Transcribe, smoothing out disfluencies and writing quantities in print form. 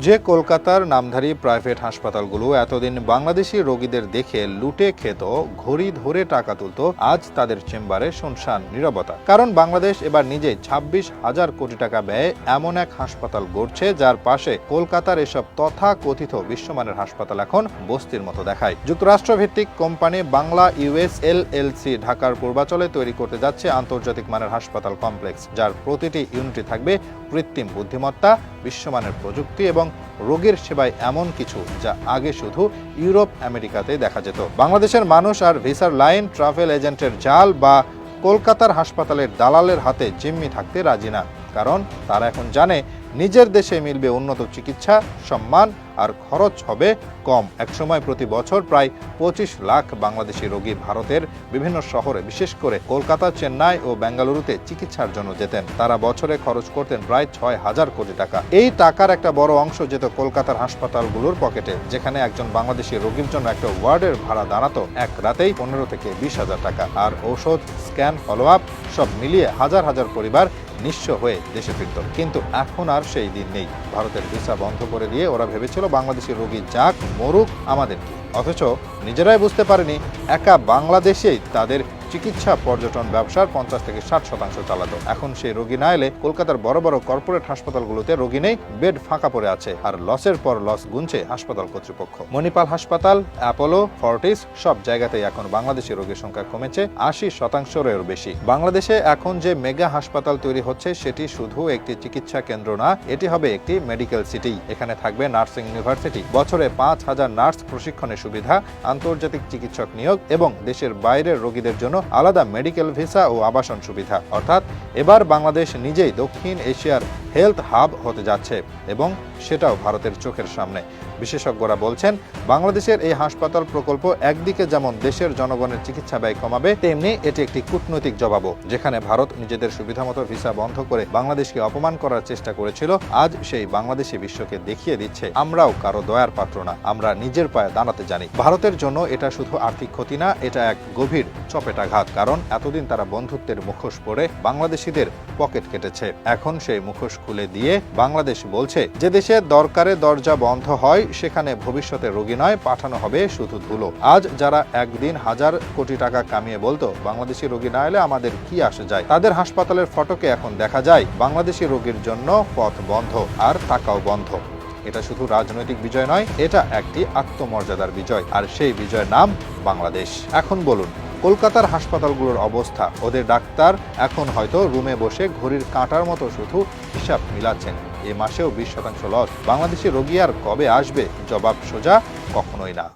যে কলকাতার নামধারী প্রাইভেট হাসপাতালগুলো এতদিন বাংলাদেশি রোগীদের দেখে লুটে খেত, ঘড়ি ধরে টাকা তুলত, আজ তাদের চেম্বারে শুনশান নীরবতা। কারণ বাংলাদেশ এবার নিজেই 26,000 কোটি টাকা ব্যয়ে এমন এক হাসপাতাল গড়ছে যার পাশে কলকাতার এসব তথাকথিত বিশ্বমানের হাসপাতাল এখন বস্তির মতো দেখায়। যুক্তরাষ্ট্রভিত্তিক কোম্পানি বাংলা ইউএস এলএলসি ঢাকার পূর্বাচলে তৈরি করতে যাচ্ছে আন্তর্জাতিক মানের হাসপাতাল কমপ্লেক্স, যার প্রতিটি ইউনিটে থাকবে কৃত্রিম বুদ্ধিমত্তা, বিশ্বমানের প্রযুক্তি এবং রোগীর সেবায় এমন কিছু যা আগে শুধু ইউরোপ আমেরিকাতে দেখা যেত। বাংলাদেশের মানুষ আর ভিসার লাইন, ট্রাভেল এজেন্টের জাল বা কলকাতার হাসপাতালের দালালের হাতে জিম্মি থাকতে রাজি না। কারণ তারা এখন জানে নিজের দেশে মিলবে উন্নত চিকিৎসা, সম্মান আর খরচ হবে কম। একসময় প্রতি বছর প্রায় 25 লাখ বাংলাদেশি রোগী ভারতের বিভিন্ন শহরে, বিশেষ করে কলকাতা, চেন্নাই ও বেঙ্গালুরুতে চিকিৎসার জন্য যেতেন। তারা বছরে খরচ করতেন প্রায় 6,000 কোটি টাকা। এই টাকার একটা বড় অংশ যেত কলকাতার হাসপাতালগুলোর পকেটে, যেখানে একজন বাংলাদেশি রোগীর জন্য একটা ওয়ার্ডের ভাড়া দাঁড়াতো এক রাতেই 15 থেকে 20,000 টাকা। আর ঔষধ, স্ক্যান, ফলো আপ সব মিলিয়ে হাজার হাজার পরিবার নিঃস্ব হয়ে দেশে ফিরত। কিন্তু এখন আর সেই দিন নেই। ভারতের ভিসা বন্ধ করে দিয়ে ওরা ভেবেছিল বাংলাদেশি রোগী যাক মরুক, আমাদের কি। অথচ নিজেরাই বুঝতে পারেনি একা বাংলাদেশেই তাদের চিকিৎসা পর্যটন ব্যবসার 50 থেকে 60% চালাতো। এখন সেই রোগী না এলে কলকাতার বড় বড় কর্পোরেট হাসপাতালগুলোতে রোগী নেই, বেড ফাঁকা পড়ে আছে, আর লসের পর লস গুনছে হাসপাতাল কর্তৃপক্ষ। মণিপাল হাসপাতাল, অ্যাপোলো, ফর্টিস সব জায়গাতেই এখন বাংলাদেশি রোগীর সংখ্যা কমেছে 80%-এরও বেশি। বাংলাদেশে এখন যে মেগা হাসপাতাল তৈরি হচ্ছে সেটি শুধু একটি চিকিৎসা কেন্দ্র না, এটি হবে একটি মেডিকেল সিটি। এখানে থাকবে নার্সিং ইউনিভার্সিটি, বছরে 5,000 নার্স প্রশিক্ষণের সুবিধা, আন্তর্জাতিক চিকিৎসক নিয়োগ এবং দেশের বাইরের রোগীদের জন্য আলাদা মেডিকেল ভিসা ও আবাসন সুবিধা। অর্থাৎ এবার বাংলাদেশ নিজেই দক্ষিণ এশিয়ার হেলথ হাব হতে যাচ্ছে, এবং সেটাও ভারতের চোখের সামনে। বিশেষজ্ঞরা বলছেন বাংলাদেশের এই হাসপাতাল প্রকল্প একদিকে যেমন দেশের জনগণের চিকিৎসা ব্যয় কমাবে, তেমনি এটি একটি কূটনৈতিক জবাবও। যেখানে ভারত নিজেদের সুবিধামতো ভিসা বন্ধ করে বাংলাদেশকে অপমান করার চেষ্টা করেছিল, আজ সেই বাংলাদেশি বিশ্বকে দেখিয়ে দিচ্ছে আমরাও কারো দয়ার পাত্র না, আমরা নিজের পায়ে দাঁড়াতে জানি। ভারতের জন্য এটা শুধু আর্থিক ক্ষতি না, এটা এক গভীর চপেটাঘাত। কারণ এতদিন তারা বন্ধুত্বের মুখোশ পরে বাংলাদেশিদের পকেট কেটেছে। এখন সেই মুখোশ খুলে দিয়ে বাংলাদেশ বলছে, যে দেশে দরকারে দরজা বন্ধ হয় সেখানে ভবিষ্যতে রোগী নয়, পাঠানো হবে শুধু ধুলো। আজ যারা একদিন 1,000 কোটি টাকা কামিয়ে বলতো বাংলাদেশি রোগী না এলে আমাদের কি আসে যায়, তাদের হাসপাতালের ফটোকে এখন দেখা যায় বাংলাদেশি রোগীর জন্য পথ বন্ধ আর টাকাও বন্ধ। এটা শুধু রাজনৈতিক বিজয় নয়, এটা একটি আত্মমর্যাদার বিজয়, আর সেই বিজয়ের নাম বাংলাদেশ। এখন বলুন, কলকাতার হাসপাতালগুলোর অবস্থা, ওদের ডাক্তার এখন হয়তো রুমে বসে ঘড়ির কাঁটার মতো শুধু হিসাব মিলাচ্ছেন। এ মাসেও 20% লস। বাংলাদেশি রোগী আর কবে আসবে? জবাব সোজা, কখনোই না।